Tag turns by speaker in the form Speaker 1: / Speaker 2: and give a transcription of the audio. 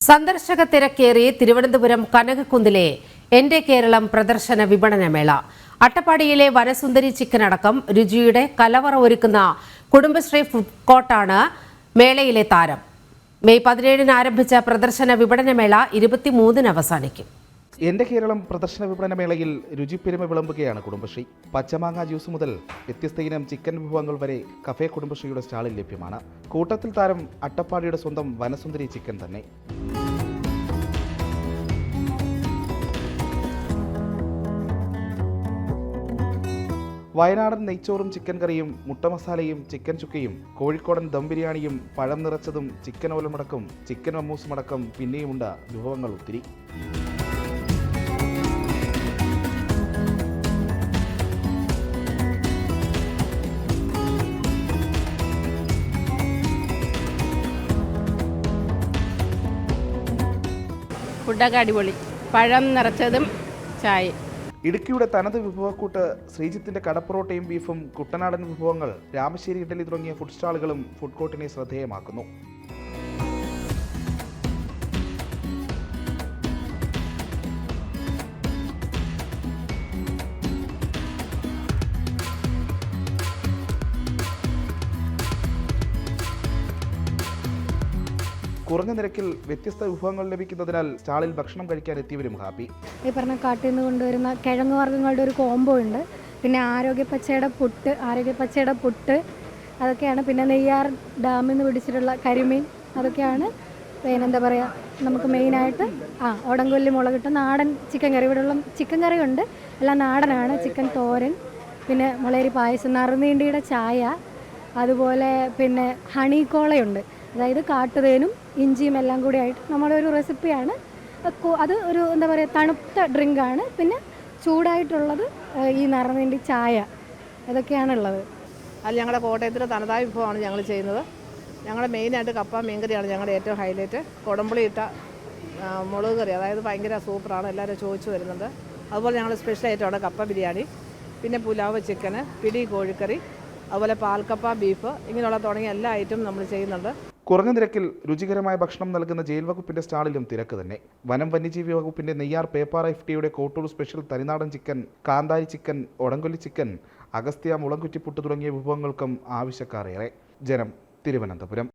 Speaker 1: സന്ദർശക തിരക്കേറി തിരുവനന്തപുരം കനകക്കുന്നിലെ എന്റെ കേരളം പ്രദർശന വിപണനമേള. അട്ടപ്പാടിയിലെ വനസുന്ദരി ചിക്കൻ അടക്കം രുചിയുടെ കലവറ ഒരുക്കുന്ന കുടുംബശ്രീ ഫുഡ് കോർട്ടാണ് മേളയിലെ താരം. മെയ് 17-ന് ആരംഭിച്ച പ്രദർശന വിപണനമേള 23-ന് അവസാനിക്കും.
Speaker 2: എന്റെ കേരളം പ്രദർശന വിപണനമേളയിൽ രുചിപ്പെരുമ വിളമ്പുകയാണ് കുടുംബശ്രീ. പച്ചമാങ്ങ ജ്യൂസ് മുതൽ വ്യത്യസ്ത ഇനം ചിക്കൻ വിഭവങ്ങൾ വരെ കഫേ കുടുംബശ്രീയുടെ സ്റ്റാളിൽ ലഭ്യമാണ്. കൂട്ടത്തിൽ താരം അട്ടപ്പാടിയുടെ സ്വന്തം വനസുന്ദരി ചിക്കൻ തന്നെ. വയനാടൻ നെയ്ച്ചോറും ചിക്കൻ കറിയും, മുട്ട മസാലയും ചിക്കൻ ചുക്കയും, കോഴിക്കോടൻ ദം ബിരിയാണിയും, പഴം നിറച്ചതും, ചിക്കൻ ഓലമടക്കം, ചിക്കൻ മമ്മൂസുമടക്കം പിന്നെയുമുണ്ട് വിഭവങ്ങൾ ഒത്തിരി.
Speaker 3: ഫുഡൊക്കെ അടിപൊളി, പഴം നിറച്ചതും ചായ.
Speaker 2: ഇടുക്കിയുടെ തനത് വിഭവക്കൂട്ട് ശ്രീജിത്തിന്റെ കടപ്പുറോട്ടയും ബീഫും, കുട്ടനാടൻ വിഭവങ്ങൾ, രാമശ്ശേരി ഇഡലി തുടങ്ങിയ ഫുഡ് സ്റ്റാളുകളും ഫുഡ് കോർട്ടിനെ ശ്രദ്ധേയമാക്കുന്നു. കുറഞ്ഞ നിരക്കിൽ വ്യത്യസ്ത വിഭവങ്ങൾ ലഭിക്കുന്നതിനാൽ സ്റ്റാളിൽ ഭക്ഷണം കഴിക്കാൻ എത്തിയവരും ഹാപ്പി.
Speaker 4: ഈ പറഞ്ഞ കാട്ടിൽ നിന്ന് കൊണ്ടുവരുന്ന കിഴങ്ങ് വർഗ്ഗങ്ങളുടെ ഒരു കോംബോ ഉണ്ട്. പിന്നെ ആരോഗ്യപ്പച്ചയുടെ പുട്ട് അതൊക്കെയാണ്. പിന്നെ നെയ്യാർ ഡാമിൽ നിന്ന് പിടിച്ചിട്ടുള്ള കരിമീൻ അതൊക്കെയാണ്. പിന്നെ എന്താ പറയുക, നമുക്ക് മെയിനായിട്ട് ഓടംകൊല്ലി മുളകിട്ട നാടൻ ചിക്കൻ കറി. ഇവിടെയുള്ള ചിക്കൻ കറി ഉണ്ട്, എല്ലാം നാടനാണ്. ചിക്കൻ തോരൻ, പിന്നെ മുളയരി പായസം, നറുനീണ്ടിയുടെ ചായ, അതുപോലെ പിന്നെ ഹണി കോളയുണ്ട്. അതായത് കാട്ടുതേനും ഇഞ്ചിയും എല്ലാം കൂടി ആയിട്ട് നമ്മുടെ ഒരു റെസിപ്പിയാണ്. അത് ഒരു എന്താ പറയുക, തണുത്ത ഡ്രിങ്കാണ്. പിന്നെ ചൂടായിട്ടുള്ളത് ഈ നറുനീണ്ടി ചായ, ഇതൊക്കെയാണുള്ളത്.
Speaker 3: അത് ഞങ്ങളുടെ കോട്ടയത്തിലെ തനതായ വിഭവമാണ് ഞങ്ങൾ ചെയ്യുന്നത്. ഞങ്ങളുടെ മെയിനായിട്ട് കപ്പ മീൻകറിയാണ് ഞങ്ങളുടെ ഏറ്റവും ഹൈലൈറ്റ്. കുടംപുളി ഇട്ട മുളക് കറി, അതായത് ഭയങ്കര സൂപ്പറാണ്, എല്ലാവരും ചോദിച്ചു വരുന്നുണ്ട്. അതുപോലെ ഞങ്ങളുടെ സ്പെഷ്യൽ ഐറ്റമാണ് കപ്പ ബിരിയാണി, പിന്നെ പുലാവ് ചിക്കന്, പിടി കോഴിക്കറി, അതുപോലെ പാൽക്കപ്പ ബീഫ്, ഇങ്ങനെയുള്ള തുടങ്ങിയ എല്ലാ ഐറ്റവും നമ്മൾ ചെയ്യുന്നുണ്ട്.
Speaker 2: കുറഞ്ഞ നിരക്കിൽ രുചികരമായ ഭക്ഷണം നൽകുന്ന ജയിൽ വകുപ്പിന്റെ സ്റ്റാളിലും തിരക്ക് തന്നെ. വനം വന്യജീവി വകുപ്പിന്റെ നെയ്യാർ പേപ്പാറ FTയുടെ കോട്ടൂർ സ്പെഷ്യൽ തനിനാടൻ ചിക്കൻ, കാന്താരി ചിക്കൻ, ഒടങ്കൊല്ലി ചിക്കൻ, അഗസ്ത്യ മുളംകുറ്റിപ്പുട്ട് തുടങ്ങിയ വിഭവങ്ങൾക്കും ആവശ്യക്കാരേറെ. ജനം, തിരുവനന്തപുരം.